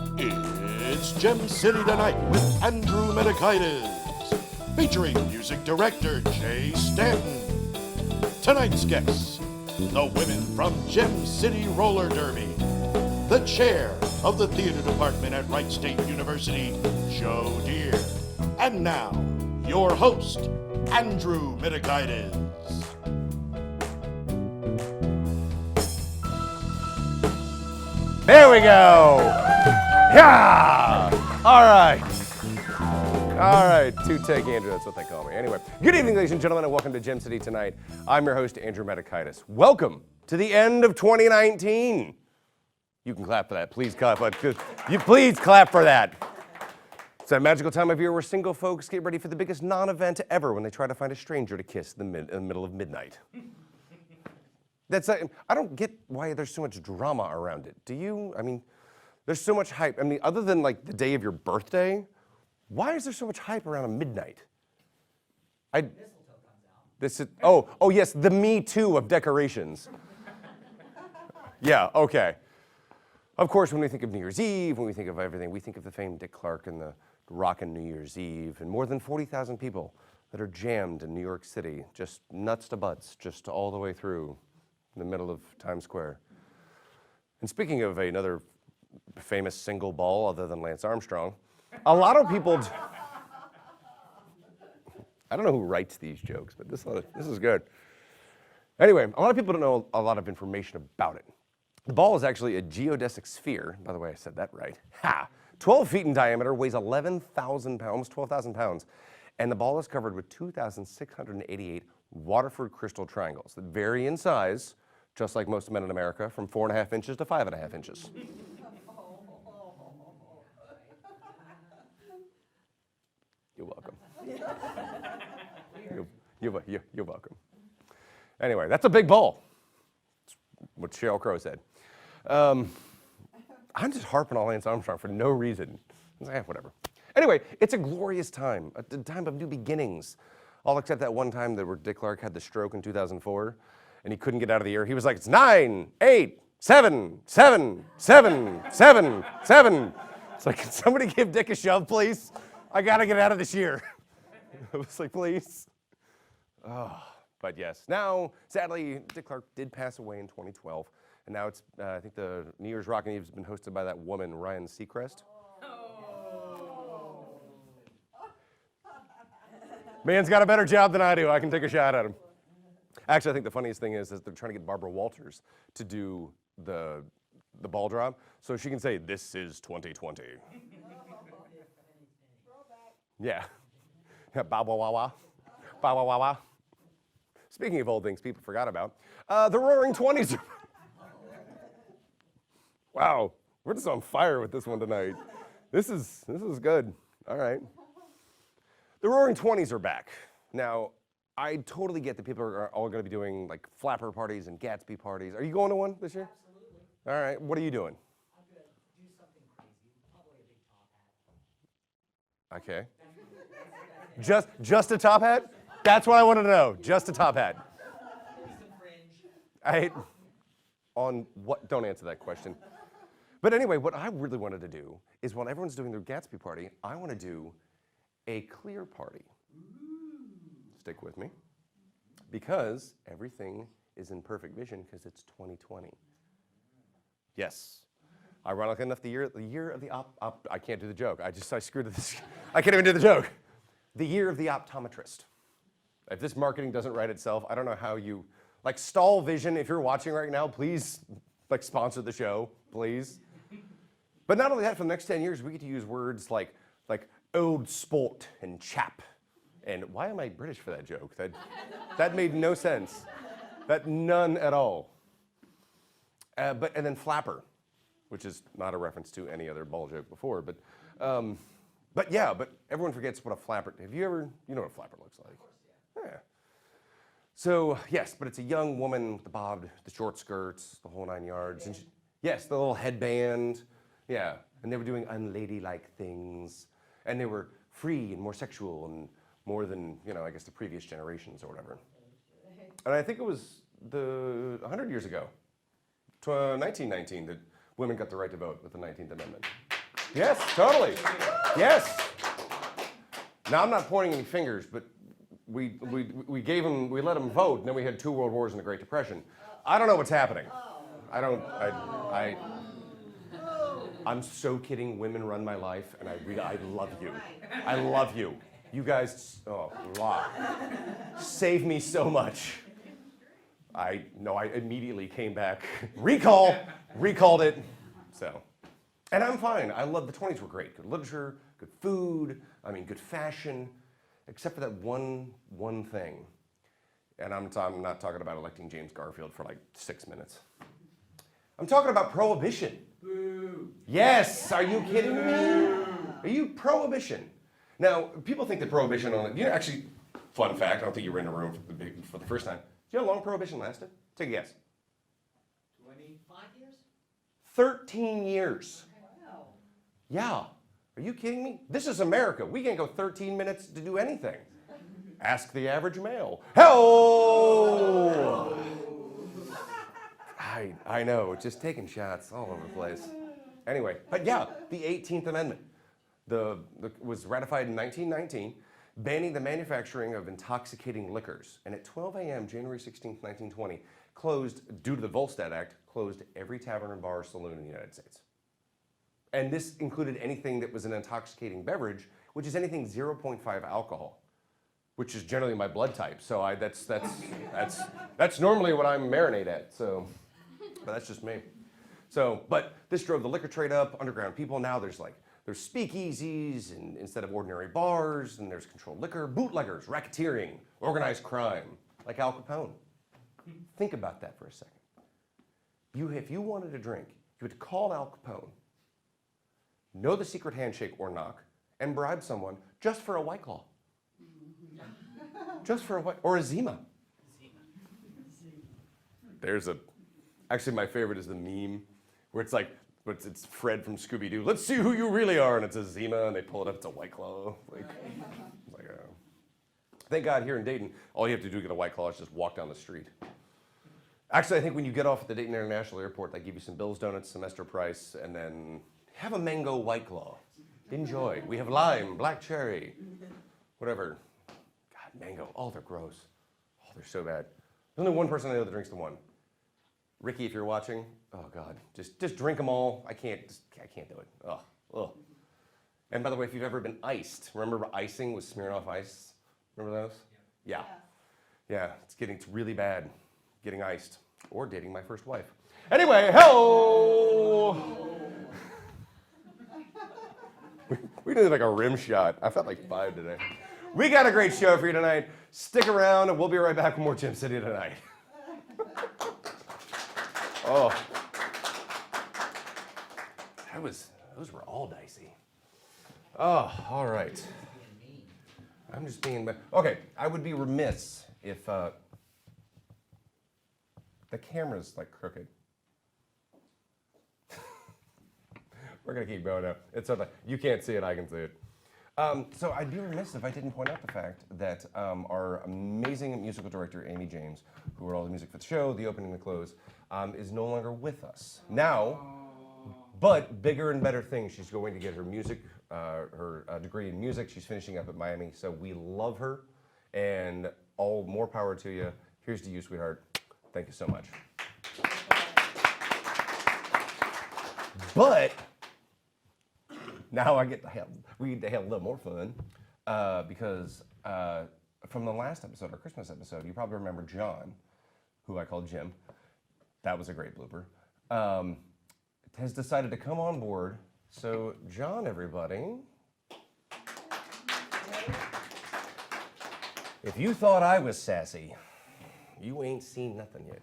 It's Gem City Tonight with Andrew Mitakides, featuring music director Jay Stanton. Tonight's guests, the women from Gem City Roller Derby, the chair of the theater department at Wright State University, Joe Deere. And now, your host, Andrew Mitakides. There we go. Yeah. All right. Two-take Andrew, that's what they call me. Anyway, good evening, ladies and gentlemen, and welcome to Gem City Tonight. I'm your host, Andrew Mitakides. Welcome to the end of 2019. You can clap for that. Please clap. Please clap for that. It's that magical time of year where single folks get ready for the biggest non-event ever when they try to find a stranger to kiss in the middle of midnight. I don't get why there's so much drama around it. Do you? I mean, there's so much hype. I mean, other than like the day of your birthday, why is there so much hype around midnight? Oh yes, the Me Too of decorations. Yeah, okay. Of course, when we think of New Year's Eve, when we think of everything, we think of the famed Dick Clark and the rockin' New Year's Eve, and more than 40,000 people that are jammed in New York City, just nuts to butts, just all the way through in the middle of Times Square. And speaking of another famous single ball other than Lance Armstrong, a lot of people, I don't know who writes these jokes, but this is good. Anyway, a lot of people don't know a lot of information about it. The ball is actually a geodesic sphere, by the way I said that right, 12 feet in diameter, weighs 11,000 pounds, almost 12,000 pounds, and the ball is covered with 2,688 Waterford crystal triangles that vary in size, just like most men in America, from 4.5 inches to 5.5 inches. You're welcome. You're welcome. Anyway, that's a big ball. That's what Sheryl Crow said. I'm just harping on Lance Armstrong for no reason. Whatever. Anyway, it's a glorious time, a time of new beginnings. All except that one time that where Dick Clark had the stroke in 2004, and he couldn't get out of the air. He was like, it's 9, 8, 7, 7, 7, 7, 7. It's like, can somebody give Dick a shove, please? I gotta get out of this year. I was like, please. Oh, but yes. Now, sadly, Dick Clark did pass away in 2012, and now it's, I think the New Year's Rockin' Eve has been hosted by that woman, Ryan Seacrest. Man's got a better job than I do. I can take a shot at him. Actually, I think the funniest thing is they're trying to get Barbara Walters to do the ball drop so she can say, this is 2020. Yeah. Bow, wow, wow, wow. Bow, wow, wow, wow. Speaking of old things people forgot about, the Roaring 20s. Wow, we're just on fire with this one tonight. This is good. All right. The Roaring 20s are back. Now, I totally get that people are all going to be doing like flapper parties and Gatsby parties. Are you going to one this year? Absolutely. All right. What are you doing? I'm going to do something crazy. Probably a big top hat. Okay. Just a top hat? That's what I wanted to know. Just a top hat. Some fringe. On what? Don't answer that question. But anyway, what I really wanted to do is while everyone's doing their Gatsby party, I want to do a clear party. Stick with me. Because everything is in perfect vision because it's 2020. Yes. Ironically enough, the year of the I can't do the joke. I screwed this. I can't even do the joke. The year of the optometrist. If this marketing doesn't write itself, I don't know how you, like Stall Vision, if you're watching right now, please like sponsor the show, please. But not only that, for the next 10 years, we get to use words like old sport and chap. And why am I British for that joke? That made no sense. None at all. And then flapper, which is not a reference to any other ball joke before, but everyone forgets what a flapper. You know what a flapper looks like? Of course, yeah. So yes, but it's a young woman with the bobbed, the short skirts, the whole 9 yards, and yes, the little headband, yeah, and they were doing unladylike things, and they were free and more sexual and more than, I guess the previous generations or whatever. And I think it was 100 years ago, 1919, that women got the right to vote with the 19th Amendment. Yes, totally. Yes. Now, I'm not pointing any fingers, but we let them vote, and then we had 2 world wars and the Great Depression. I don't know what's happening. I'm so kidding. Women run my life, and I love you. I love you. You guys, save me so much. I immediately came back. Recalled it. So, and I'm fine. I love the 20s were great. Good literature, good food, good fashion, except for that one thing. And I'm not talking about electing James Garfield for like 6 minutes. I'm talking about prohibition. Boo. Yes, are you kidding me? Are you prohibition? Now, people think that prohibition actually, fun fact, I don't think you were in the room for the first time. Do you know how long prohibition lasted? Take a guess. 25 years? 13 years. Wow. Yeah. Are you kidding me? This is America. We can't go 13 minutes to do anything. Ask the average male. Hello! I know, just taking shots all over the place. Anyway, but yeah, the 18th Amendment was ratified in 1919, banning the manufacturing of intoxicating liquors. And at 12 a.m., January 16th, 1920, closed, due to the Volstead Act, closed every tavern and bar or saloon in the United States. And this included anything that was an intoxicating beverage, which is anything 0.5 alcohol, which is generally my blood type. So that's normally what I'm marinate at. So, but that's just me. So, but this drove the liquor trade up. Underground people now there's speakeasies and instead of ordinary bars, and there's controlled liquor, bootleggers, racketeering, organized crime, like Al Capone. Think about that for a second. If you wanted a drink, you would call Al Capone, know the secret handshake or knock, and bribe someone just for a White Claw. Just for or a Zima. Actually my favorite is the meme where it's like, it's Fred from Scooby-Doo. Let's see who you really are, and it's a Zima, and they pull it up, it's a White Claw. Thank God here in Dayton, all you have to do to get a White Claw is just walk down the street. Actually, I think when you get off at the Dayton International Airport, they give you some Bill's Donuts, semester price, and then have a mango White Claw. Enjoy. We have lime, black cherry, whatever. God, mango. Oh, they're gross. Oh, they're so bad. There's only one person I know that drinks the one. Ricky, if you're watching, oh God, just drink them all. I can't do it. Ugh. And by the way, if you've ever been iced, remember icing with Smirnoff Ice? Remember those? Yeah. It's really bad getting iced or dating my first wife. Anyway, hello. We did like a rim shot. I felt like 5 today. We got a great show for you tonight. Stick around, and we'll be right back with more Gem City Tonight. Oh, those were all dicey. Oh, all right. I'm just being, okay, I would be remiss if the camera's like crooked. We're gonna keep going now. It's okay. You can't see it, I can see it. So I'd be remiss if I didn't point out the fact that our amazing musical director, Amy James, who wrote all the music for the show, the opening and the close, is no longer with us. Now, but bigger and better things. She's going to get her music, her degree in music. She's finishing up at Miami. So we love her, and more power to you. Here's to you, sweetheart. Thank you so much. But now we get to have a little more fun because from the last episode, our Christmas episode, you probably remember John, who I called Jim. That was a great blooper. Has decided to come on board. So John, everybody, if you thought I was sassy, you ain't seen nothing yet.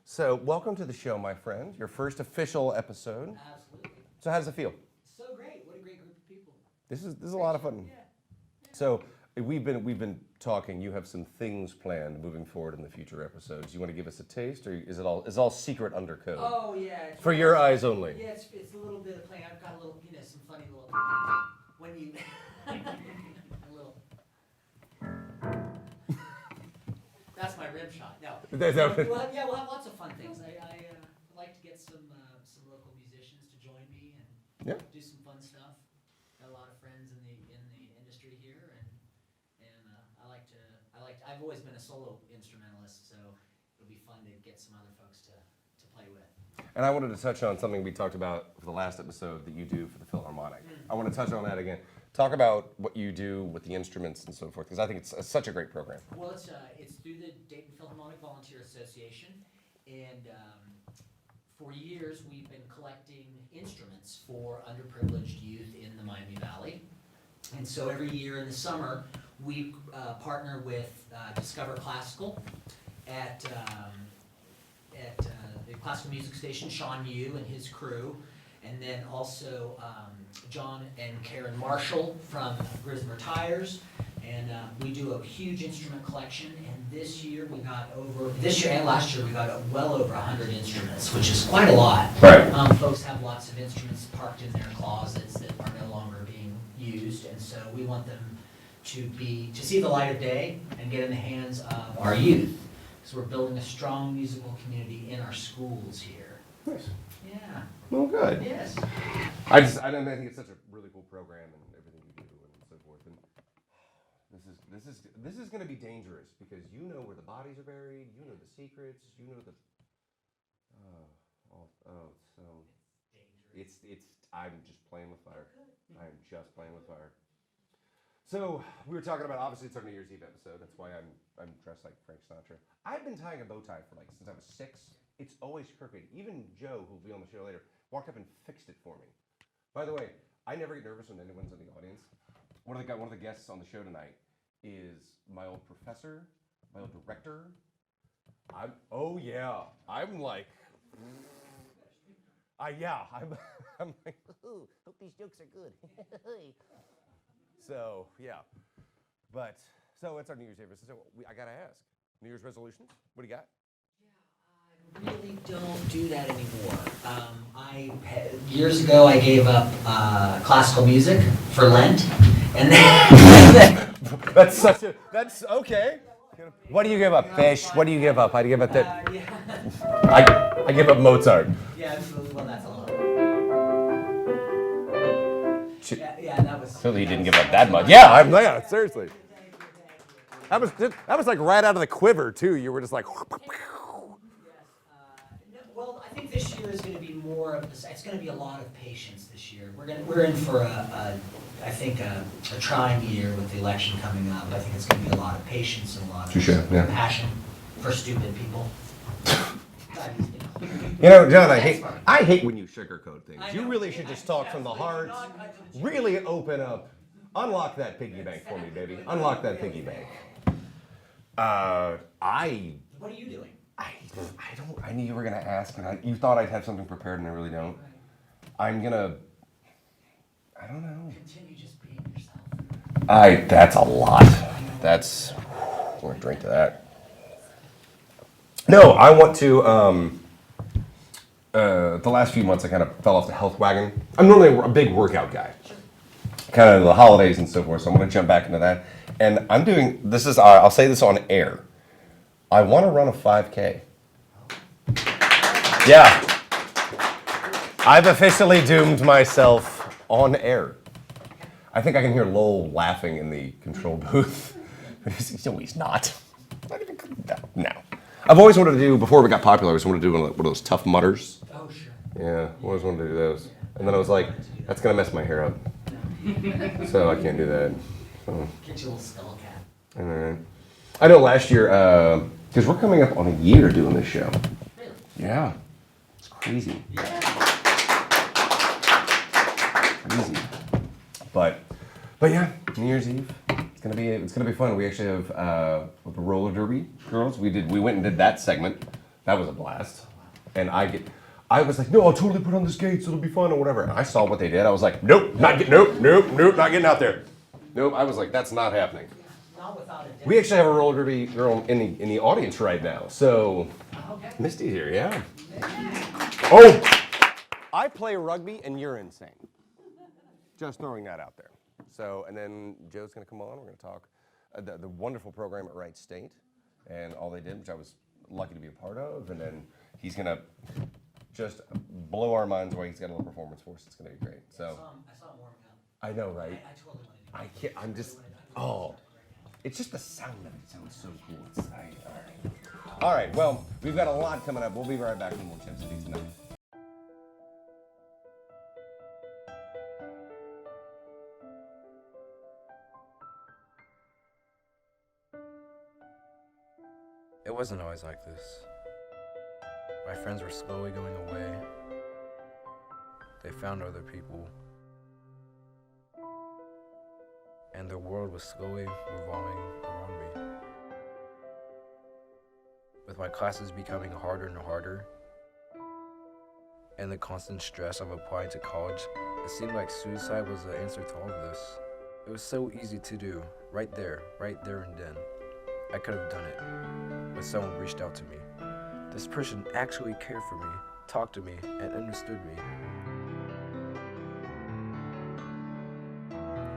So welcome to the show, my friend. Your first official episode. Absolutely. So how does it feel? So great. What a great group of people. This is a lot of fun. Yeah. So we've been talking. You have some things planned moving forward in the future episodes. You want to give us a taste, or is it all secret under code? Oh yeah. For your eyes only. Yeah, it's a little bit of playing. I've got a little, some funny little when you a little. That's my rim shot. No. We'll We'll have lots of Yeah. do some fun stuff. Got a lot of friends in the industry here, and I've always been a solo instrumentalist, so it'll be fun to get some other folks to play with. And I wanted to touch on something we talked about for the last episode that you do for the Philharmonic. I want to touch on that again. Talk about what you do with the instruments and so forth, because I think it's such a great program. Well, it's through the Dayton Philharmonic Volunteer Association, and for years we've been collecting instruments for underprivileged youth in the Miami Valley. And so every year in the summer, we partner with Discover Classical at the classical music station, Sean Yu and his crew, and then also John and Karen Marshall from Grismer Tires, and we do a huge instrument collection. And this year and last year we got well over 100 instruments, which is quite a lot. Right. Folks have lots of instruments parked in their closets that are no longer being used, and so we want them to see the light of day and get in the hands of our youth. So we're building a strong musical community in our schools here. Nice. Yeah. Well, good. Yes. I think it's such a really cool program and everything you do and so forth. And this is going to be dangerous because you know where the bodies are buried, you know the secrets, you know the. So it's I'm just playing with fire. I'm just playing with fire. So we were talking about, obviously it's our New Year's Eve episode. That's why I'm dressed like Frank Sinatra. I've been tying a bow tie since I was 6. It's always crooked. Even Joe, who'll be on the show later, walked up and fixed it for me. By the way, I never get nervous when anyone's in the audience. One of the guests on the show tonight is my old professor, my old director. I'm like, I'm like, ooh, hope these jokes are good. So, yeah. But, so it's our New Year's Eve. So I got to ask, New Year's resolutions? What do you got? I really don't do that anymore. Years ago I gave up classical music for Lent, and then that's okay. What do you give up? Fish. What do you give up? I give up that. I give up Mozart. Yeah, well, that's a lot. Yeah, that was. Clearly, he didn't give up that much. Yeah, seriously. That was like right out of the quiver too. You were just like. Well, I think this year is going to be more of this. It's going to be a lot of patience this year. We're in for a trying year with the election coming up. I think it's going to be a lot of patience and a lot of compassion for stupid people. You know, John, I hate when you sugarcoat things. You really should just talk from the heart. Really open up. Unlock that piggy bank for me, baby. Unlock that piggy bank. What are you doing? I knew you were gonna ask, and you thought I'd have something prepared, and I really don't. I don't know. Continue just being yourself. That's a lot. I'm gonna drink to that. No, I want to, the last few months I kind of fell off the health wagon. I'm normally a big workout guy. Kind of the holidays and so forth, so I'm gonna jump back into that. And I'm doing, I'll say this on air. I want to run a 5K. Yeah. I've officially doomed myself on air. I think I can hear Lowell laughing in the control booth. No, he's not. No. I've always wanted to do, before we got popular, I always wanted to do one of those Tough Mudders. Oh, sure. Yeah, I always wanted to do those. And then I was like, that's going to mess my hair up. So I can't do that. So. Get your little skull cap. All right. I know last year, because we're coming up on a year doing this show. Really? Yeah. It's crazy. Yeah. Crazy. But yeah, New Year's Eve. It's gonna be fun. We actually have with the roller derby girls. We went and did that segment. That was a blast. And I was like, no, I'll totally put on the skates. It'll be fun or whatever. And I saw what they did. I was like, nope, not getting out there. Nope. I was like, that's not happening. Not without a We actually have a roller derby girl in the audience right now. So Okay. Misty's here, yeah. Oh, I play rugby and you're insane. Just throwing that out there. So, and then Joe's gonna come on. We're gonna talk the wonderful program at Wright State and all they did, which I was lucky to be a part of. And then he's gonna just blow our minds while he's got a little performance for us. It's going to be great. So I saw him warming up. I know, right? I totally want to do it. I can't. I'm just. Oh, it's just the sound of it sounds so cool. It's all right. All right. Well, we've got a lot coming up. We'll be right back with more Gem City tonight. It wasn't always like this. My friends were slowly going away. They found other people. And the world was slowly revolving around me. With my classes becoming harder and harder, and the constant stress of applying to college, it seemed like suicide was the answer to all of this. It was so easy to do, right there and then. I could have done it, but someone reached out to me. This person actually cared for me, talked to me, and understood me.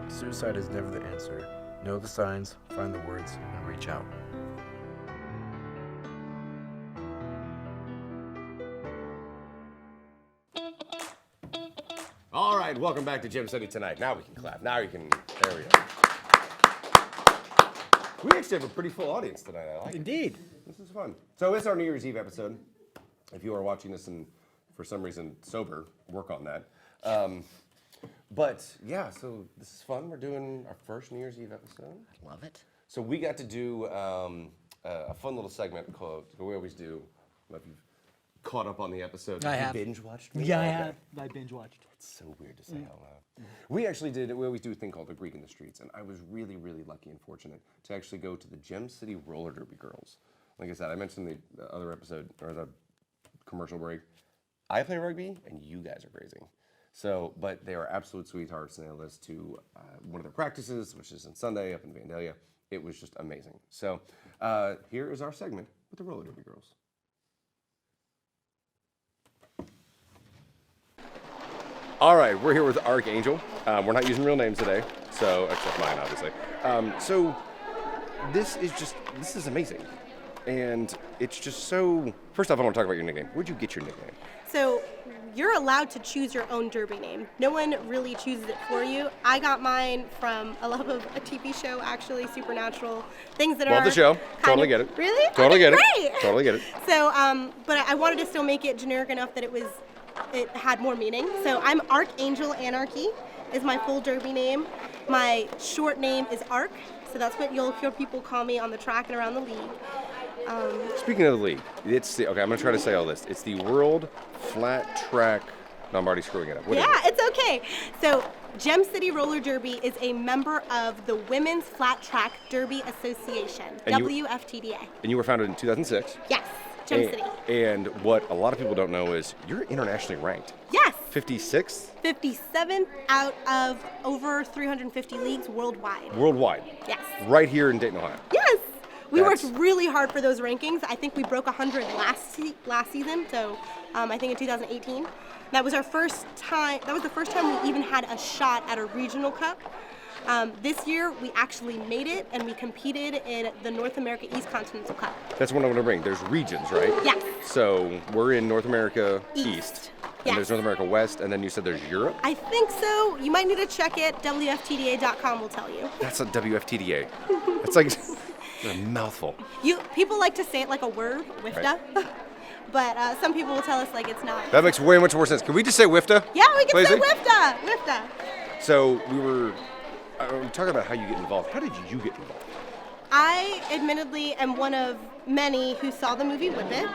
Suicide is never the answer. Know the signs, find the words, and reach out. All right, welcome back to Gem City tonight. Now we can clap. Now you can. There we go. We actually have a pretty full audience tonight. I like it. Indeed. This is fun. So it's our New Year's Eve episode. If you are watching this and for some reason sober, work on that. But yeah, so this is fun. We're doing our first New Year's Eve episode. Love it. So we got to do a fun little segment called, we always do, I don't know if you've caught up on the episode. I have. You binge watched me? Yeah, I Okay. have. I binge watched. It's so weird to say out loud. We always do a thing called the Greek in the Streets, and I was really, really lucky and fortunate to actually go to the Gem City Roller Derby girls. Like I said, I mentioned the other episode, or the commercial break. I play rugby, and you guys are crazy. So, but they are absolute sweethearts, and they led us to one of their practices, which is on Sunday up in Vandalia. It was just amazing. So, here is our segment with the Roller Derby girls. All right, we're here with Archangel. We're not using real names today, so except mine, obviously. So this is amazing, and it's just so. First off, I want to talk about your nickname. Where'd you get your nickname? So you're allowed to choose your own derby name. No one really chooses it for you. I got mine from a love of a TV show, actually, Supernatural. Things that Love are the show. Totally get it. Really? Totally get Great. it. Totally get it. So, but I wanted to still make it generic enough that it had more meaning. So I'm Archangel Anarchy is my full derby name. My short name is Arc, so that's what you'll hear people call me on the track and around the league. Speaking of the league, okay, I'm gonna try to say all this. It's the World Flat Track. No, I'm already screwing it up. What is it? It's okay. So Gem City Roller Derby is a member of the Women's Flat Track Derby Association, WFTDA. And you were founded in 2006. Yes, Gem City. And what a lot of people don't know is you're internationally ranked. Yes. 56th? 57th out of over 350 leagues worldwide. Worldwide. Yes. Right here in Dayton, Ohio. Yes. We That's- worked really hard for those rankings. I think we broke 100 last season, so I think in 2018. That was our first time. That was the first time we even had a shot at a regional cup. This year, we actually made it, and we competed in the North America East Continental Cup. That's what I want to bring. There's regions, right? Yes. So we're in North America East. And Yes. there's North America West, and then you said there's Europe? I think so. You might need to check it. WFTDA.com will tell you. That's a WFTDA. It's like a mouthful. People like to say it like a word, WIFTA. Right. But some people will tell us like it's not. That makes way much more sense. Can we just say WIFTA? Yeah, we can say Lazy? WIFTA. WIFTA. So we were talking about how you get involved. How did you get involved? I admittedly am one of many who saw the movie Whip It,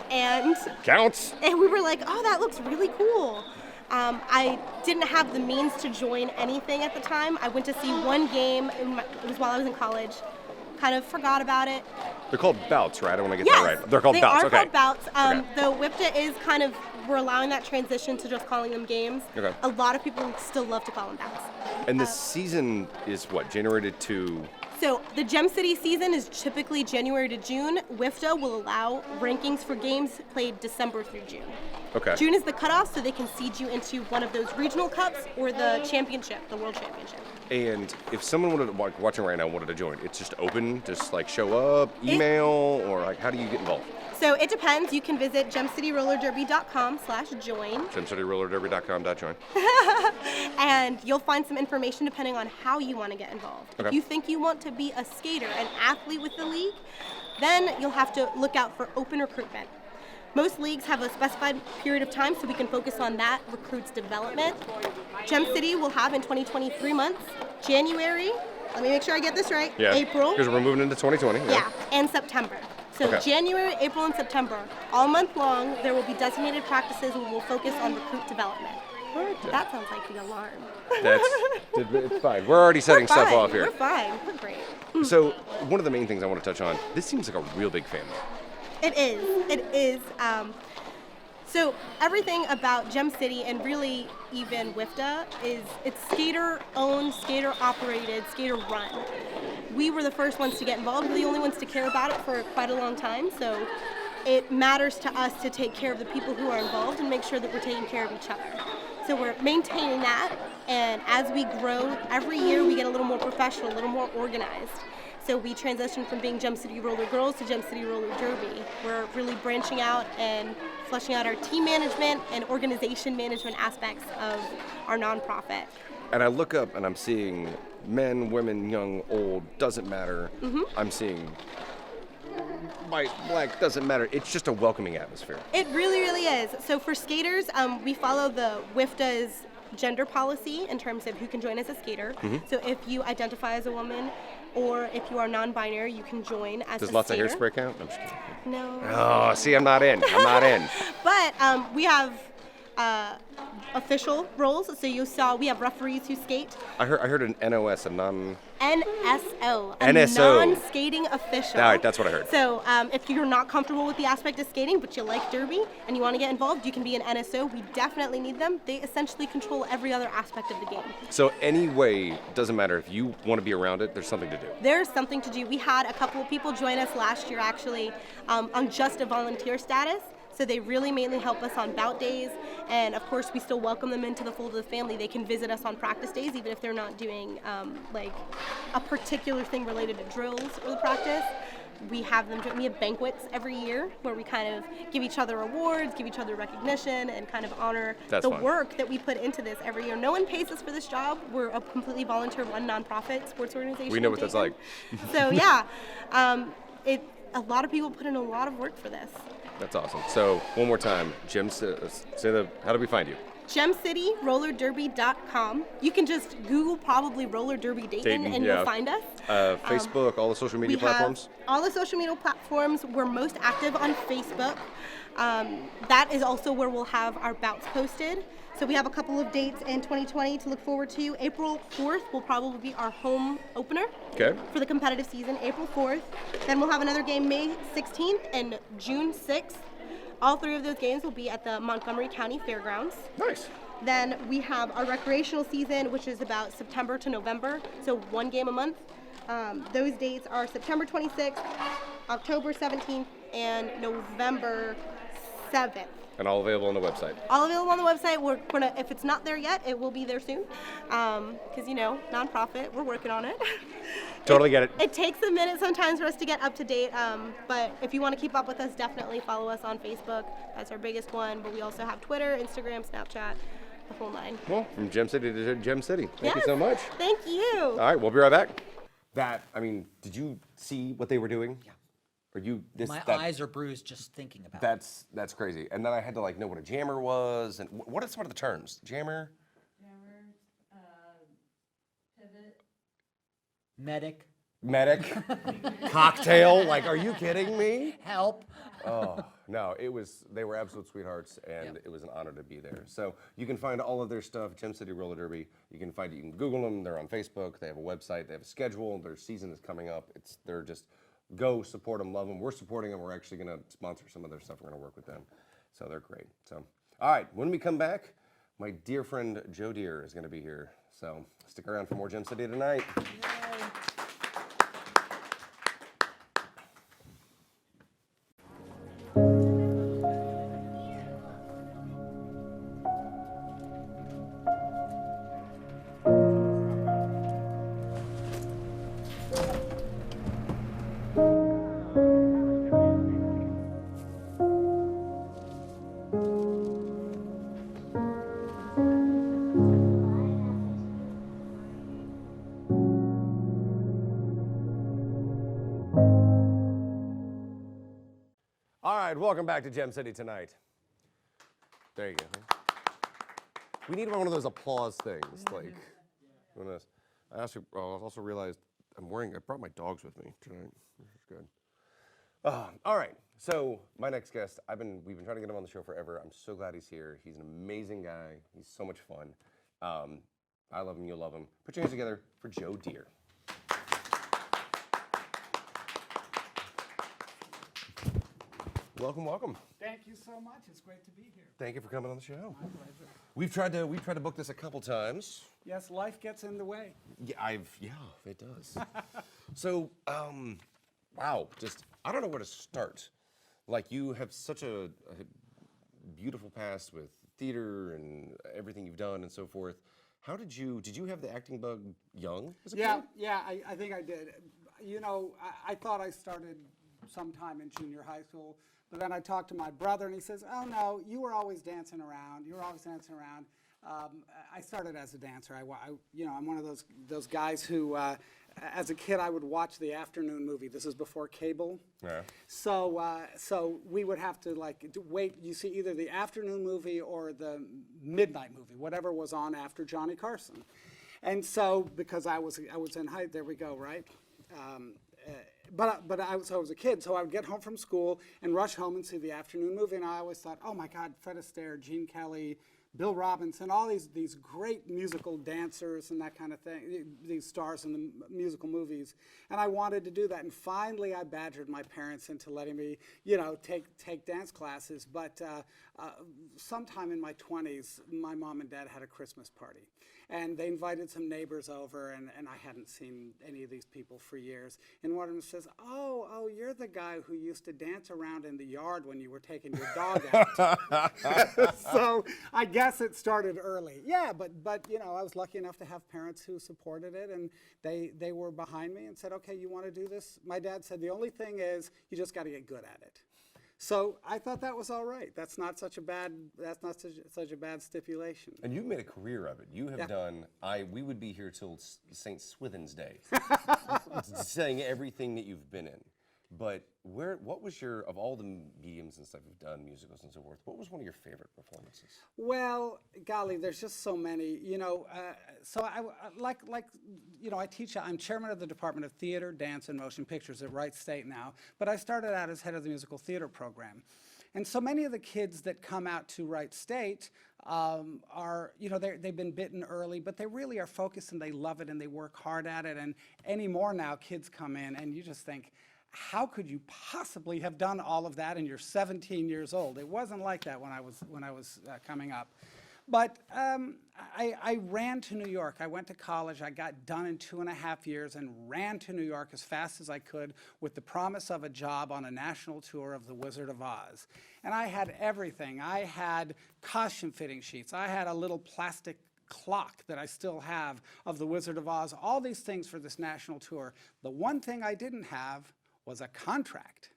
and Counts. we were like, oh, that looks really cool. I didn't have the means to join anything at the time. I went to see one game, it was while I was in college, kind of forgot about it. They're called bouts, right? I want to get Yes, that right. They're called they bouts, are okay. called bouts. Okay. The WIPTA is kind of, we're allowing that transition to just calling them games. Okay. A lot of people still love to call them bouts. And this season is what, January to So the Gem City season is typically January to June. WIFTA will allow rankings for games played December through June. Okay. June is the cutoff, so they can seed you into one of those regional cups or the championship, the world championship. And if someone wanted to, watching right now wanted to join, it's just open, just like show up, email, or like how do you get involved? So it depends. You can visit gemcityrollerderby.com/join. gemcityrollerderby.com.join. And you'll find some information depending on how you want to get involved. Okay. If you think you want to be a skater, an athlete with the league, then you'll have to look out for open recruitment. Most leagues have a specified period of time, so we can focus on that recruit's development. Gem City will have in 2020 3 months, January, let me make sure I get this right, Yeah. April, Because we're moving into 2020. yeah, and September. So Okay. January, April, and September, all month long, there will be designated practices where we'll focus on recruit development. That sounds like the alarm. It's fine. We're already setting stuff Fine. off here. We're fine. We're great. So one of the main things I want to touch on, this seems like a real big family. It is. It is. So everything about Gem City and really even WIFTA is it's skater-owned, skater-operated, skater-run. We were the first ones to get involved. We're the only ones to care about it for quite a long time. So it matters to us to take care of the people who are involved and make sure that we're taking care of each other. So we're maintaining that, and as we grow, every year we get a little more professional, a little more organized. So we transitioned from being Gem City Roller Girls to Gem City Roller Derby. We're really branching out and fleshing out our team management and organization management aspects of our nonprofit. And I look up and I'm seeing men, women, young, old, doesn't matter. I'm seeing white, black, doesn't matter. It's just a welcoming atmosphere. It really, really is. So for skaters, we follow the WIFTA's gender policy in terms of who can join as a skater. So if you identify as a woman or if you are non-binary, you can join as Does a lots skater. of hairspray count? I'm just kidding. No. Oh, see, I'm not in. I'm not in. But we have official roles. So you saw we have referees who skate. I heard an NOS, a non... NSO, a NSO. non-skating official. All right, that's what I heard. So if you're not comfortable with the aspect of skating, but you like derby and you want to get involved, you can be an NSO. We definitely need them. They essentially control every other aspect of the game. So anyway, doesn't matter. If you want to be around it, there's something to do. There's something to do. We had a couple of people join us last year actually on just a volunteer status. So they really mainly help us on bout days, and of course we still welcome them into the fold of the family. They can visit us on practice days, even if they're not doing like a particular thing related to drills or the practice. We have them. We have banquets every year where we kind of give each other awards, give each other recognition, and kind of honor That's the fun. work that we put into this every year. No one pays us for this job. We're a completely volunteer-run nonprofit sports organization. We know in what that's Dayton. like. So yeah, a lot of people put in a lot of work for this. That's awesome. So one more time, Jim, how do we find you? GemCityRollerDerby.com. You can just Google probably Roller Derby Dayton and yeah. you'll find us. Facebook, all the social media platforms? Have all the social media platforms. We're most active on Facebook. That is also where we'll have our bouts posted. So we have a couple of dates in 2020 to look forward to. April 4th will probably be our home opener Okay. for the competitive season, April 4th. Then we'll have another game May 16th and June 6th. All three of those games will be at the Montgomery County Fairgrounds. Nice. Then we have our recreational season, which is about September to November, so one game a month. Those dates are September 26th, October 17th, and November 7th. And all available on the website. All available on the website. We're gonna, if it's not there yet, it will be there soon. Because nonprofit, we're working on it. Totally get it. It takes a minute sometimes for us to get up to date, but if you want to keep up with us, definitely follow us on Facebook. That's our biggest one. But we also have Twitter, Instagram, Snapchat, the whole nine. Well, from Gem City to Gem City. Thank you Yes. so much. Thank you. All right, we'll be right back. Did you see what they were doing? Yeah. My Eyes are bruised just thinking about it. That's crazy. And then I had to know what a jammer was and what are some of the terms? Jammer? Pivot. Medic. Cocktail? Are you kidding me? Help. Oh, no, they were absolute sweethearts, and It was an honor to be there. So you can find all of their stuff, Gem City Roller Derby. You can Google them. They're on Facebook. They have a website. They have a schedule. Their season is coming up. They're just, go support them, love them. We're supporting them. We're actually going to sponsor some of their stuff. We're going to work with them. So they're great. So, all right, when we come back, my dear friend Joe Deere is going to be here. So stick around for more Gem City tonight. Yay. All right, welcome back to Gem City Tonight. There you go. We need one of those applause things, like one of those. I also realized I brought my dogs with me tonight. This is good. All right, so my next guest, we've been trying to get him on the show forever. I'm so glad he's here. He's an amazing guy. He's so much fun. I love him, you'll love him. Put your hands together for Joe Deere. Welcome, welcome. Thank you so much. It's great to be here. Thank you for coming on the show. My pleasure. We've tried to book this a couple times. Yes, life gets in the way. Yeah, it does. So, wow, I don't know where to start. Like, you have such a beautiful past with theater and everything you've done and so forth. Did you have the acting bug young as a kid? Yeah, I think I did. You know, I thought I started sometime in junior high school. But then I talked to my brother, and he says, "Oh no, you were always dancing around. You were always dancing around." I started as a dancer. I'm one of those guys who, as a kid, I would watch the afternoon movie. This is before cable. Yeah. So we would have to wait. You see either the afternoon movie or the midnight movie, whatever was on after Johnny Carson. And so because I was in high, there we go, right? But I was a kid, so I would get home from school and rush home and see the afternoon movie, and I always thought, oh my God, Fred Astaire, Gene Kelly, Bill Robinson, all these great musical dancers and that kind of thing, these stars in the musical movies, and I wanted to do that. And finally, I badgered my parents into letting me, take dance classes. But sometime in my 20s, my mom and dad had a Christmas party. And they invited some neighbors over, and I hadn't seen any of these people for years. And one of them says, oh, you're the guy who used to dance around in the yard when you were taking your dog out. So I guess it started early. Yeah, but I was lucky enough to have parents who supported it, and they were behind me and said, okay, you want to do this? My dad said, the only thing is you just got to get good at it. So I thought that was all right. That's not such a bad stipulation. And you've made a career of it. You have done. We would be here till St. Swithin's Day, saying everything that you've been in. But what was of all the mediums and stuff you've done, musicals and so forth, what was one of your favorite performances? Well, golly, there's just so many. So I teach. I'm chairman of the Department of Theater, Dance, and Motion Pictures at Wright State now. But I started out as head of the musical theater program. And so many of the kids that come out to Wright State they've been bitten early, but they really are focused and they love it and they work hard at it. And anymore now, kids come in and you just think, how could you possibly have done all of that and you're 17 years old? It wasn't like that when I was coming up. But I ran to New York. I went to college. I got done in 2.5 years and ran to New York as fast as I could with the promise of a job on a national tour of The Wizard of Oz. And I had everything. I had costume fitting sheets. I had a little plastic clock that I still have of The Wizard of Oz, all these things for this national tour. The one thing I didn't have was a contract.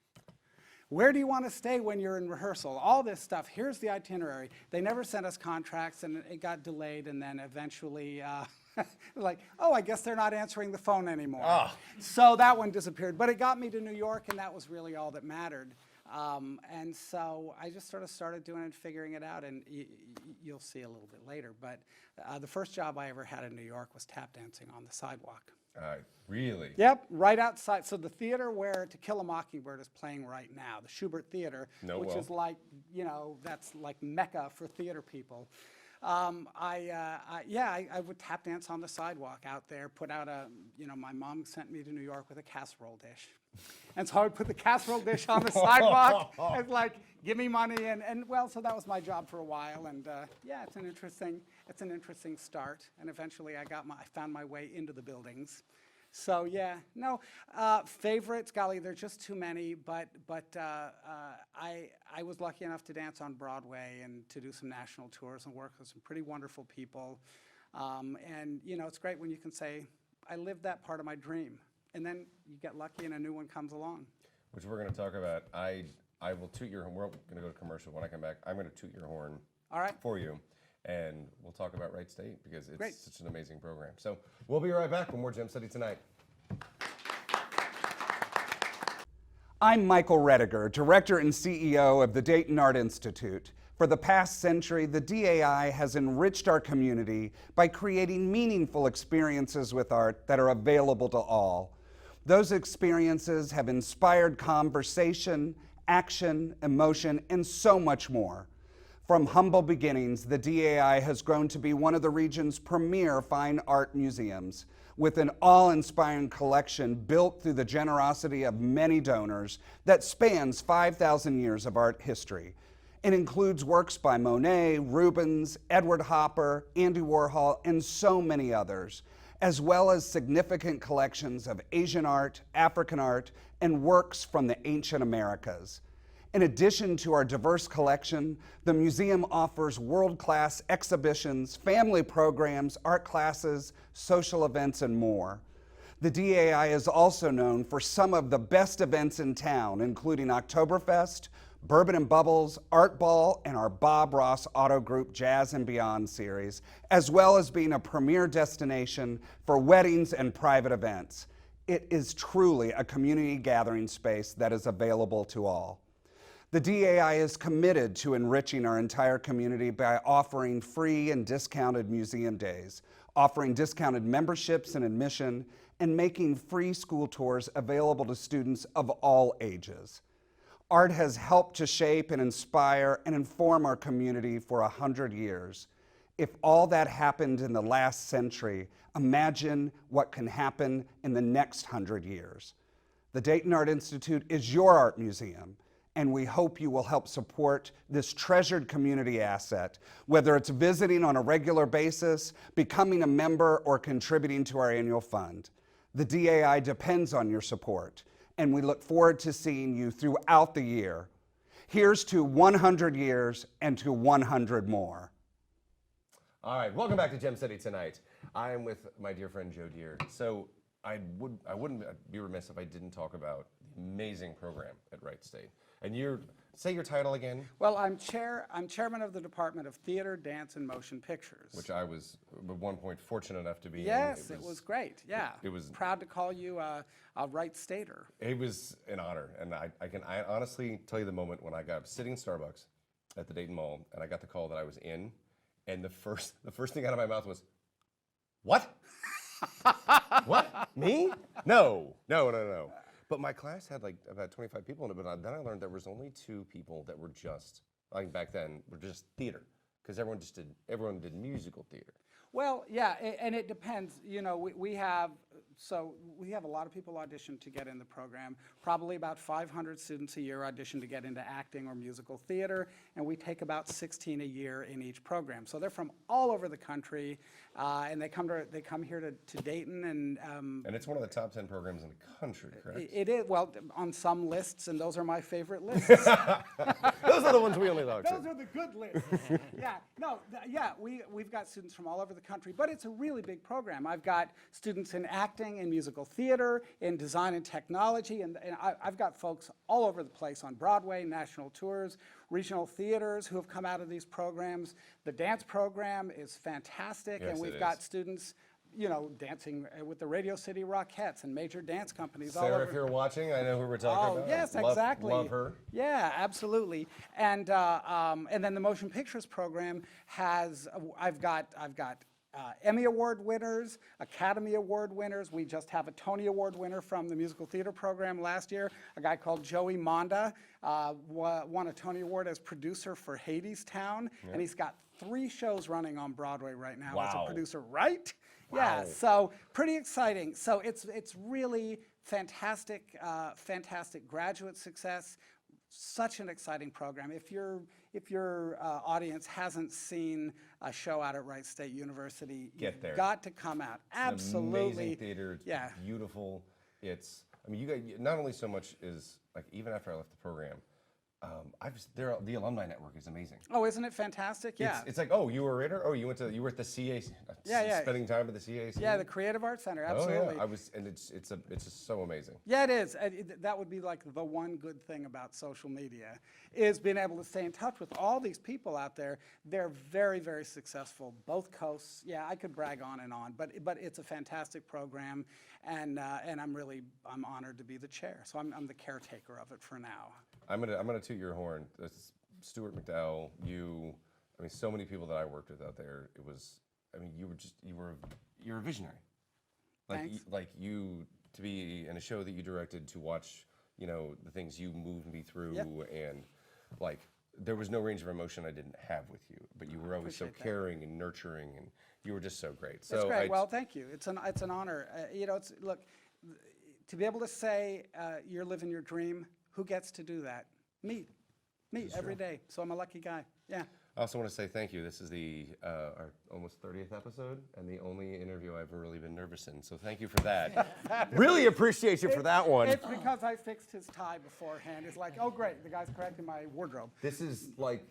Where do you want to stay when you're in rehearsal? All this stuff. Here's the itinerary. They never sent us contracts, and it got delayed, and then eventually, I guess they're not answering the phone anymore. Oh. So that one disappeared. But it got me to New York, and that was really all that mattered. And so I just sort of started doing it, figuring it out, and you'll see a little bit later. But the first job I ever had in New York was tap dancing on the sidewalk. Really? Yep, right outside. So the theater where To Kill a Mockingbird is playing right now, the Schubert Theater, which is like, that's like Mecca for theater people. I would tap dance on the sidewalk out there, put out my mom sent me to New York with a casserole dish. And so I would put the casserole dish on the sidewalk. It's like, give me money. So that was my job for a while. And it's an interesting start. And eventually I found my way into the buildings. So yeah, no, favorites, golly, there's just too many, but I was lucky enough to dance on Broadway and to do some national tours and work with some pretty wonderful people. And you know, it's great when you can say, I lived that part of my dream. And then you get lucky and a new one comes along. Which we're going to talk about. I will toot your horn. We're going to go to commercial. When I come back, I'm going to toot your horn All right. for you. And we'll talk about Wright State because it's Great. such an amazing program. So we'll be right back with more Gem City Tonight. I'm Michael Rediger, Director and CEO of the Dayton Art Institute. For the past century, the DAI has enriched our community by creating meaningful experiences with art that are available to all. Those experiences have inspired conversation, action, emotion, and so much more. From humble beginnings, the DAI has grown to be one of the region's premier fine art museums, with an awe-inspiring collection built through the generosity of many donors that spans 5,000 years of art history. It includes works by Monet, Rubens, Edward Hopper, Andy Warhol, and so many others, as well as significant collections of Asian art, African art, and works from the ancient Americas. In addition to our diverse collection, the museum offers world-class exhibitions, family programs, art classes, social events, and more. The DAI is also known for some of the best events in town, including Oktoberfest, Bourbon and Bubbles, Art Ball, and our Bob Ross Auto Group Jazz and Beyond series, as well as being a premier destination for weddings and private events. It is truly a community gathering space that is available to all. The DAI is committed to enriching our entire community by offering free and discounted museum days, offering discounted memberships and admission, and making free school tours available to students of all ages. Art has helped to shape and inspire and inform our community for 100 years. If all that happened in the last century, imagine what can happen in the next 100 years. The Dayton Art Institute is your art museum, and we hope you will help support this treasured community asset, whether it's visiting on a regular basis, becoming a member, or contributing to our annual fund. The DAI depends on your support, and we look forward to seeing you throughout the year. Here's to 100 years and to 100 more. All right, welcome back to Gem City Tonight. I am with my dear friend Joe Deere. So I wouldn't be remiss if I didn't talk about the amazing program at Wright State. And say your title again. Well, I'm chairman of the Department of Theater, Dance, and Motion Pictures. Which I was at one point fortunate enough to be in. Yes, it was great. Yeah, it was proud to call you a Wright Stater. It was an honor, and I honestly tell you the moment when I got sitting in Starbucks at the Dayton Mall, and I got the call that I was in, and the first thing out of my mouth was, "What? What? Me? No. But my class had like about 25 people in it, but then I learned there was only 2 people that were just, like back then, were just theater, because everyone did musical theater. Well, yeah, and it depends. You know, we have a lot of people audition to get in the program. Probably about 500 students a year audition to get into acting or musical theater, and we take about 16 a year in each program. So they're from all over the country, and they come here to Dayton, and it's one of the top 10 programs in the country, correct? It is, well, on some lists, and those are my favorite lists. Those are the ones we only talk to. Those are the good lists. We've got students from all over the country, but it's a really big program. I've got students in acting, in musical theater, in design and technology, and I've got folks all over the place on Broadway, national tours, regional theaters who have come out of these programs. The dance program is fantastic, yes, and we've got students, you know, dancing with the Radio City Rockettes and major dance companies all over. Sarah, if you're watching, I know who we're talking about. Yes, exactly. Love her. Yeah, absolutely. And then the Motion Pictures program has, I've got Emmy Award winners, Academy Award winners. We just have a Tony Award winner from the musical theater program last year, a guy called Joey Monda, won a Tony Award as producer for Hadestown, and he's got 3 shows running on Broadway right now as a producer, right? Wow. Yeah, so pretty exciting. So it's really fantastic, fantastic graduate success, such an exciting program. If your audience hasn't seen a show out at Wright State University, Get there. you've got to come out. It's an Absolutely. amazing theater. It's Yeah. beautiful. I mean, you guys, not only so much is, like, even after I left the program, the alumni network is amazing. Oh, isn't it fantastic? Yeah. It's like, oh, you were a writer? Oh, you were at the CAC. Yeah. Spending time at the CAC. Yeah, the Creative Arts Center, absolutely. Oh yeah, and it's just so amazing. Yeah, it is. That would be like the one good thing about social media, is being able to stay in touch with all these people out there. They're very, very successful, both coasts. Yeah, I could brag on and on, but it's a fantastic program, and I'm honored to be the chair. So I'm the caretaker of it for now. I'm gonna toot your horn. That's Stuart McDowell, so many people that I worked with out there. You're a visionary. Thanks. To be in a show that you directed, to watch, the things you moved me through, Yep. and there was no range of emotion I didn't have with you, but you were always so appreciate that. caring and nurturing, and you were just so great. That's great. Well, thank you. It's an honor. Look, to be able to say you're living your dream. Who gets to do that? Me every day. So I'm a lucky guy. Yeah. I also want to say thank you. This is our almost 30th episode, and the only interview I've really been nervous in. So thank you for that. Really appreciate you for that one. It's because I fixed his tie beforehand. It's like, oh great, the guy's correcting my wardrobe. It's like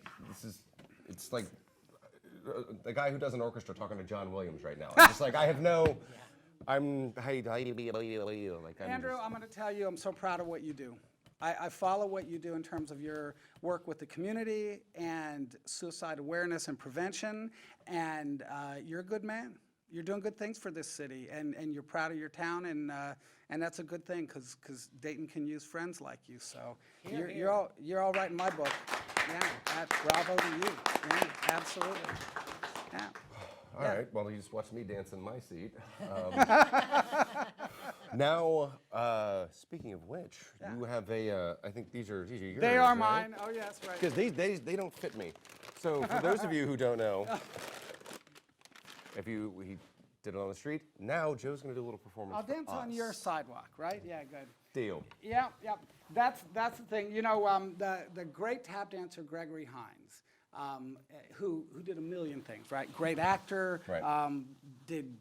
the guy who does an orchestra talking to John Williams right now. I'm just like, I have no. Andrew, I'm going to tell you, I'm so proud of what you do. I follow what you do in terms of your work with the community and suicide awareness and prevention, and you're a good man. You're doing good things for this city, and you're proud of your town, and that's a good thing, because Dayton can use friends like you. So you're all right in my book. Yeah, bravo to you. Yeah, absolutely. Yeah. All right, well, you just watched me dance in my seat. Now, speaking of which, you have I think these are yours. They are right? mine. Oh, yes, right. Because they don't fit me. So for those of you who don't know, he did it on the street. Now Joe's going to do a little performance. I'll dance on your sidewalk, right? Yeah, good. Deal. Yeah. That's the thing. The great tap dancer Gregory Hines, who did a million things, right? Great actor, Right. did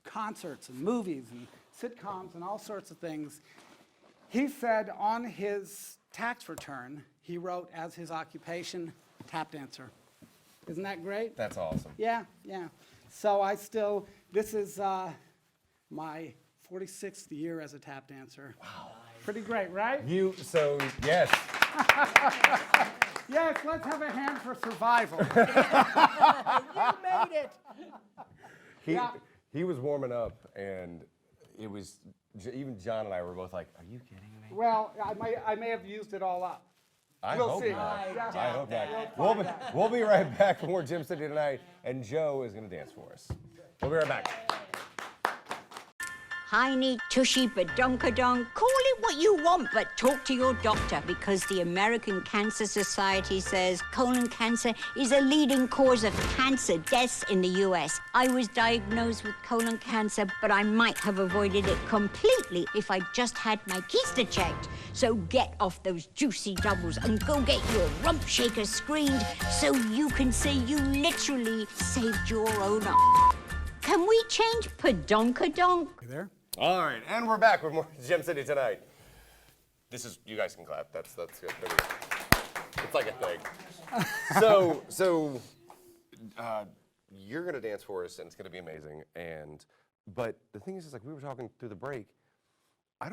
concerts and movies and sitcoms and all sorts of things. He said on his tax return, he wrote as his occupation, tap dancer. Isn't that great? That's awesome. Yeah. So this is my 46th year as a tap dancer. Wow. Pretty great, right? Yes. Yes, let's have a hand for survival. You made it. He was warming up, and it was, even John and I were both like, are you kidding me? Well, I may have used it all up. I We'll hope see. not. Yeah. I hope not. We'll be right back for more Gym City tonight, and Joe is going to dance for us. We'll be right back. Hiney, tushy, badonkadonk, call it what you want, but talk to your doctor, because the American Cancer Society says colon cancer is a leading cause of cancer deaths in the U.S. I was diagnosed with colon cancer, but I might have avoided it completely if I just had my keister checked. So get off those juicy doubles and go get your rump shaker screened so you can say you literally saved your own Can we change padonkadonk? You there? All right, and we're back with more Gym City tonight. You guys can clap. That's good. It's like a thing. So you're gonna dance for us, and it's gonna be amazing. But the thing is, like we were talking through the break,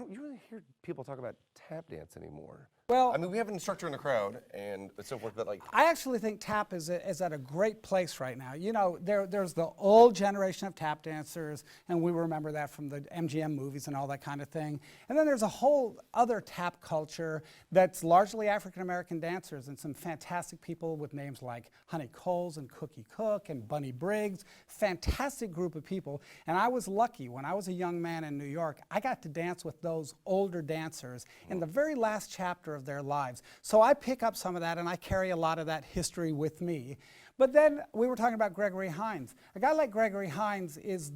you really hear people talk about tap dance anymore. Well, I mean, we have an instructor in the crowd and so forth, but like. I actually think tap is at a great place right now. There's the old generation of tap dancers, and we remember that from the MGM movies and all that kind of thing. And then there's a whole other tap culture that's largely African-American dancers, and some fantastic people with names like Honey Coles and Cookie Cook and Bunny Briggs. Fantastic group of people. And I was lucky, when I was a young man in New York, I got to dance with those older dancers. In the very last chapter of of their lives. So I pick up some of that, and I carry a lot of that history with me. But then we were talking about Gregory Hines. A guy like Gregory Hines he's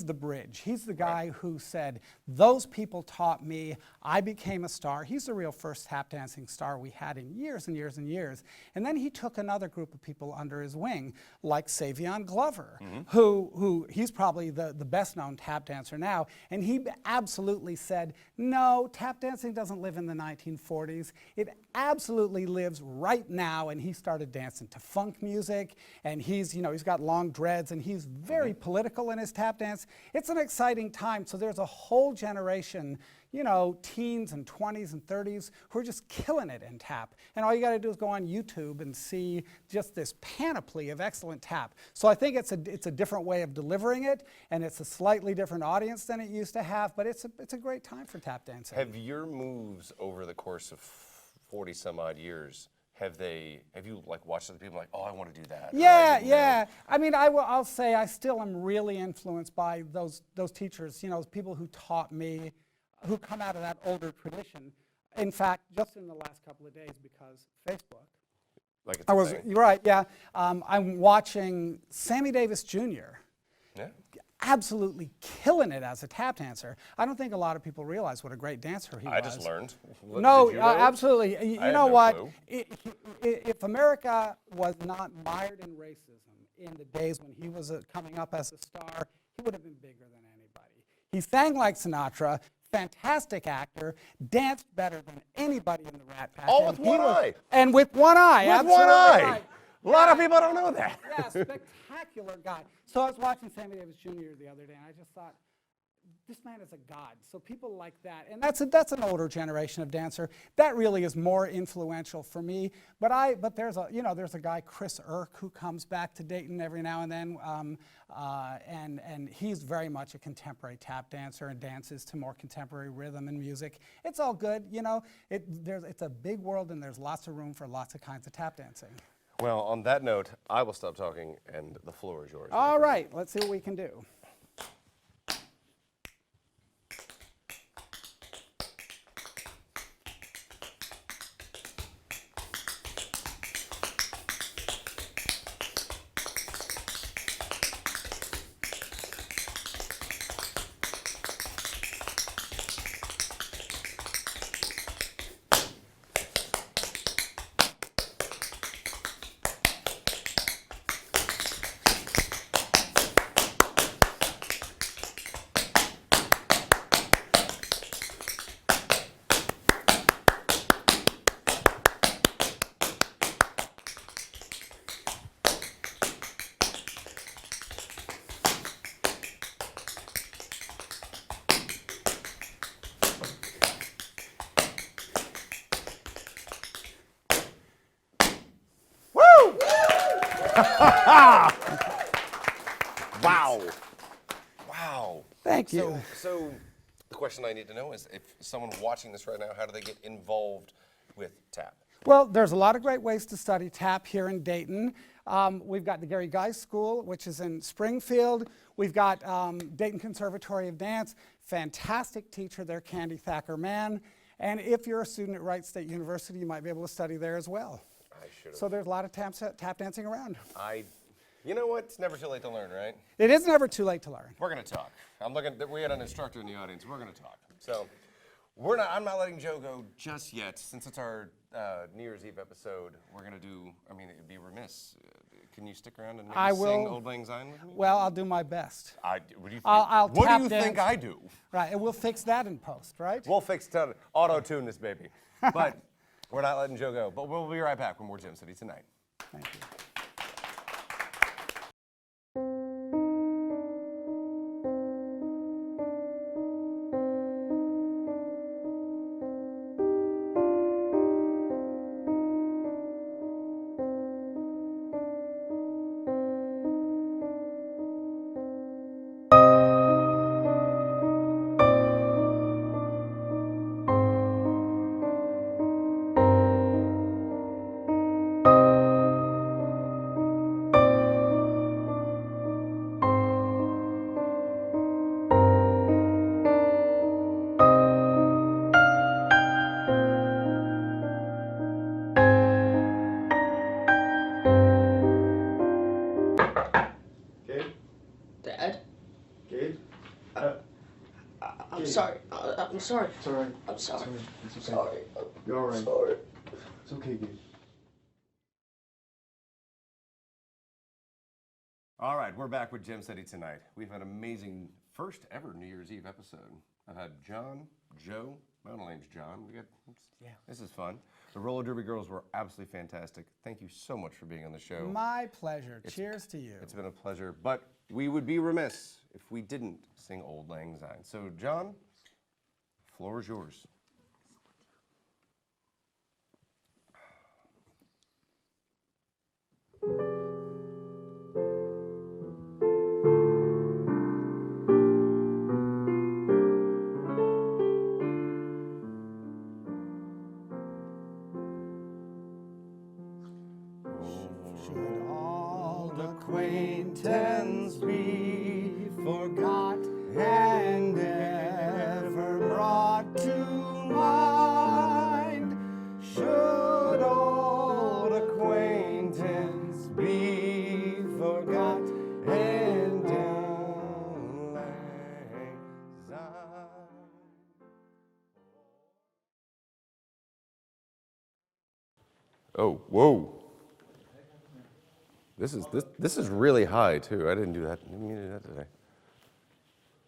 the bridge. He's the guy who said, those people taught me, I became a star. He's the real first tap dancing star we had in years and years and years. And then he took another group of people under his wing, like Savion Glover, who he's probably the best known tap dancer now. And he absolutely said, no, tap dancing doesn't live in the 1940s. It absolutely lives right now. And he started dancing to funk music. And he's got long dreads, and he's very political in his tap dance. It's an exciting time. So there's a whole generation, teens and 20s and 30s who are just killing it in tap. And all you got to do is go on YouTube and see just this panoply of excellent tap. So I think it's a different way of delivering it, and it's a slightly different audience than it used to have, but it's a great time for tap dancing. Have your moves over the course of 40 some odd years, have you like watched other people like, oh, I want to do that? Yeah. I mean, I'll say I still am really influenced by those teachers, people who taught me, who come out of that older tradition. In fact, just in the last couple of days, because Facebook. Like it's You're right, yeah. I'm watching Sammy Davis Jr. Yeah. Absolutely killing it as a tap dancer. I don't think a lot of people realize what a great dancer he was. I just learned. No, Did you know? absolutely. You know no what? clue. If America was not mired in racism in the days when he was coming up as a star, he would have been bigger than anybody. He sang like Sinatra, fantastic actor, danced better than anybody in the Rat Pack. All with one eye. And with one eye, With absolutely one eye. right. A lot of people don't know that. Yeah, spectacular guy. So I was watching Sammy Davis Jr. the other day, and I just thought, this man is a god. So people like that, and that's an older generation of dancer. That really is more influential for me. But there's a guy, Chris Irk, who comes back to Dayton every now and then, and he's very much a contemporary tap dancer and dances to more contemporary rhythm and music. It's all good, it's a big world, and there's lots of room for lots of kinds of tap dancing. Well, on that note, I will stop talking, and the floor is yours. All right, let's see what we can do. Wow. Thank you. So the question I need to know is, if someone watching this right now, how do they get involved with tap? Well, there's a lot of great ways to study tap here in Dayton. We've got the Gary Geis School, which is in Springfield. We've got Dayton Conservatory of Dance, fantastic teacher there, Candy Thacker-Mann. And if you're a student at Wright State University, you might be able to study there as well. I should have. So there's a lot of tap dancing around. You know what? It's never too late to learn, right? It is never too late to learn. We're going to talk. We had an instructor in the audience. We're going to talk. So I'm not letting Joe go just yet. Since it's our New Year's Eve episode, we're going to do, it'd be remiss. Can you stick around and maybe sing Old Lang Syne with me? Well, I'll do my best. What do you think? What do you think I do? Right, and we'll fix that in post, right? We'll auto-tune this baby. But we're not letting Joe go. But we'll be right back with more Gem City Tonight. Thank you. sorry. It's all right. I'm sorry. It's okay. Sorry. You're all right. Sorry. It's okay, Gabe. All right, we're back with Gem City tonight. We've had an amazing first ever New Year's Eve episode. I've had John, Joe, my own name's John. This is fun. The roller derby girls were absolutely fantastic. Thank you so much for being on the show. My pleasure. Cheers to you. It's been a pleasure, but we would be remiss if we didn't sing Old Lang Syne. So, John, floor is yours. Should old acquaintance be forgot and ever brought to mind? Should old acquaintance be forgot and Lang Syne? Oh, whoa. This is really high too. I didn't do that. I didn't mean to do that today.